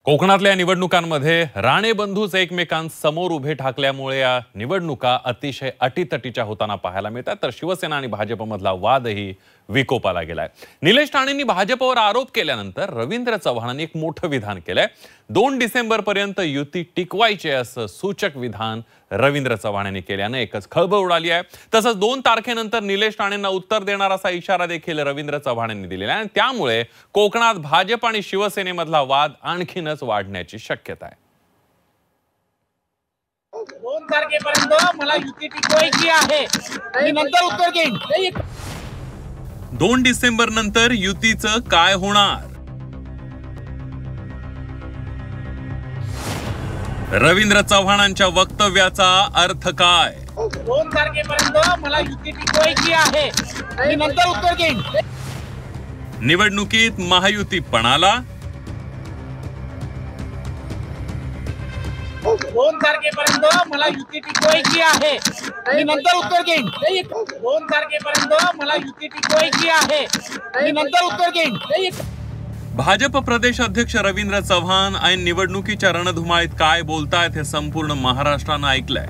कोकणातल्या निवडणुकांमध्ये राणे बंधूच एकमेकांसमोर उभे ठाकल्यामुळे या निवडणुका अतिशय अटीतटीच्या होताना पाहायला मिळतात। तर शिवसेना आणि भाजपमधला वादही विकोपाला गेलाय। निलेश राणेंनी भाजपवर आरोप केल्यानंतर रवींद्र चव्हाणांनी एक मोठं विधान केलंय। 2 डिसेंबरपर्यंत युती टिकवायची असं सूचक विधान रवींद्र चव्हाणांनी केल्याने एकच खळबळ उडाली आहे। तसंच 2 तारखेनंतर निलेश राणेंना उत्तर देणार असा इशारा देखील रवींद्र चव्हाणांनी दिलेला आहे। त्यामुळे कोकणात भाजप आणि शिवसेनेमधला वाद आणखीनच वाढण्याची शक्यता आहे। 2 तारखेपर्यंत मला युती टिकवायची आहे आणि नंतर उत्तर देईन। 2 डिसेंबर नंतर युतीचं काय होणार? रवींद्र चव्हाणांच्या वक्तव्याचा अर्थ काय? 2 तारखेपर्यंत मला युती टिकवायची आहे आणि नंतर उत्तर देईन। निवडणुकीत महायुती पणाला? 2 तारखेपर्यंत मला युती टिकवायची आहे आणि नंतर उत्तर देईन। 2 तारखेपर्यंत मला युती टिकवायची आहे आणि नंतर उत्तर देईन। भाजप प्रदेश अध्यक्ष रवींद्र चव्हाण ऐन निवडणुकीच्या रणधुमाळीत काय बोलतायत हे संपूर्ण महाराष्ट्रानं ऐकलंय।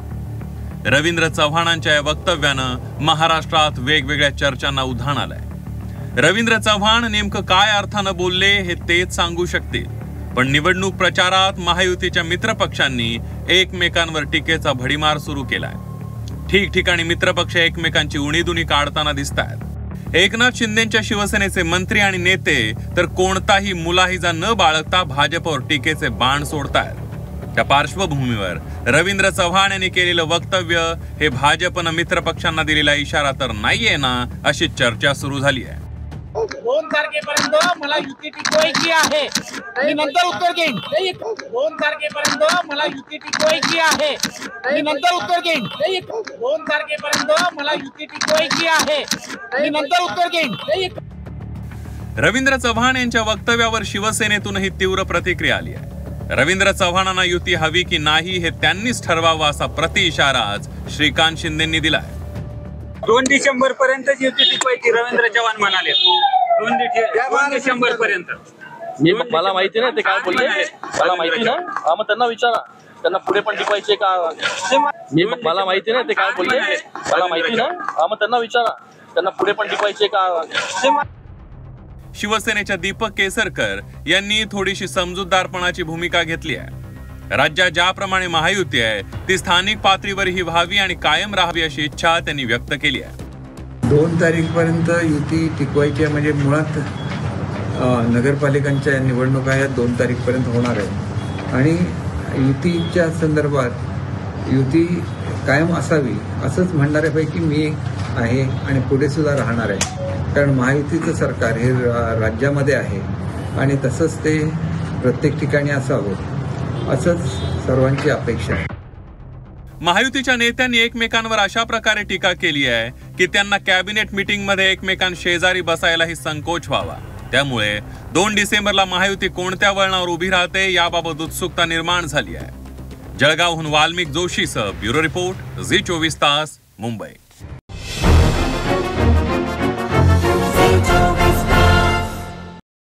रवींद्र चव्हाणांच्या या वक्तव्यानं महाराष्ट्रात वेगवेगळ्या चर्चांना उधाण आलंय। रवींद्र चव्हाण नेमकं काय अर्थानं बोलले हे तेच सांगू शकतील, पण निवडणूक प्रचारात महायुतीच्या मित्रपक्षांनी एकमेकांवर टीकेचा भडीमार सुरू केलाय। ठिकठिकाणी मित्रपक्ष एकमेकांची उणीधुणी काढताना दिसतायत। एकनाथ शिंदेच्या शिवसेनेचे मंत्री आणि नेते तर कोणताही मुलाहिजा न बाळगता भाजपवर टीकेचे बाण सोडतायत। त्या पार्श्वभूमीवर रवींद्र चव्हाण यांनी केलेलं वक्तव्य हे भाजपनं मित्रपक्षांना दिलेला इशारा तर नाहीये ना, अशी चर्चा सुरू झाली आहे। 2 तारखेपर्यंत मला युती टिकवायची आहे आणि नंतर उत्तर देईन। 2 तारखेपर्यंत मला युती टिकवायची आहे आणि नंतर उत्तर देईन। 2 तारखेपर्यंत मला युती टिकवायची आहे आणि नंतर उत्तर देईन। रवींद्र चव्हाण यांच्या वक्तव्यावर शिवसेनेतूनही तीव्र प्रतिक्रिया आली आहे। रवींद्र चव्हाणांना युती हवी की नाही हे त्यांनीच ठरवावं असा प्रतिइशारा आज श्रीकांत शिंदेंनी दिलाय। 2 डिसेंबर पर्यंत युती टिकवायची रवींद्र चव्हाण म्हणाले। 2 डिसेंबर पर्यंत मला माहिती नाही ते काय बोलले, मला माहिती ना। मग त्यांना विचारा, त्यांना पुढे पण टिकवायचे का? मला माहिती नाही ते काय बोलले, मला माहिती ना। मग त्यांना विचारा, त्यांना पुढे पण टिकवायचे का? शिवसेनेच्या दीपक केसरकर यांनी थोडीशी समजूतदारपणाची भूमिका घेतली आहे। राज्यात ज्याप्रमाणे महायुती आहे ती स्थानिक पातळीवरही व्हावी आणि कायम राहावी अशी इच्छा त्यांनी व्यक्त केली आहे। 2 तारीखपर्यंत युती टिकवायची आहे म्हणजे मुळात नगरपालिकांच्या निवडणुका या 2 तारीखपर्यंत होणार आहे आणि युतीच्या संदर्भात युती कायम असावी असंच म्हणणाऱ्यापैकी मी आहे आणि पुढे सुद्धा राहणार आहे। कारण महायुतीचं सरकार हे राज्यामध्ये आहे आणि तसंच ते प्रत्येक ठिकाणी असावं असंच सर्वांची अपेक्षा आहे। महायुतीच्या नेत्यांनी एकमेकांवर अशा प्रकारे टीका केली आहे की त्यांना कॅबिनेट मीटिंगमध्ये एकमेकांशेजारी बसायलाही संकोच व्हावा। त्यामुळे 2 डिसेंबरला महायुती कोणत्या वळणावर उभी राहते याबाबत उत्सुकता निर्माण झाली आहे। जळगावहून वाल्मिक जोशीसह ब्युरो रिपोर्ट झी 24 तास मुंबई।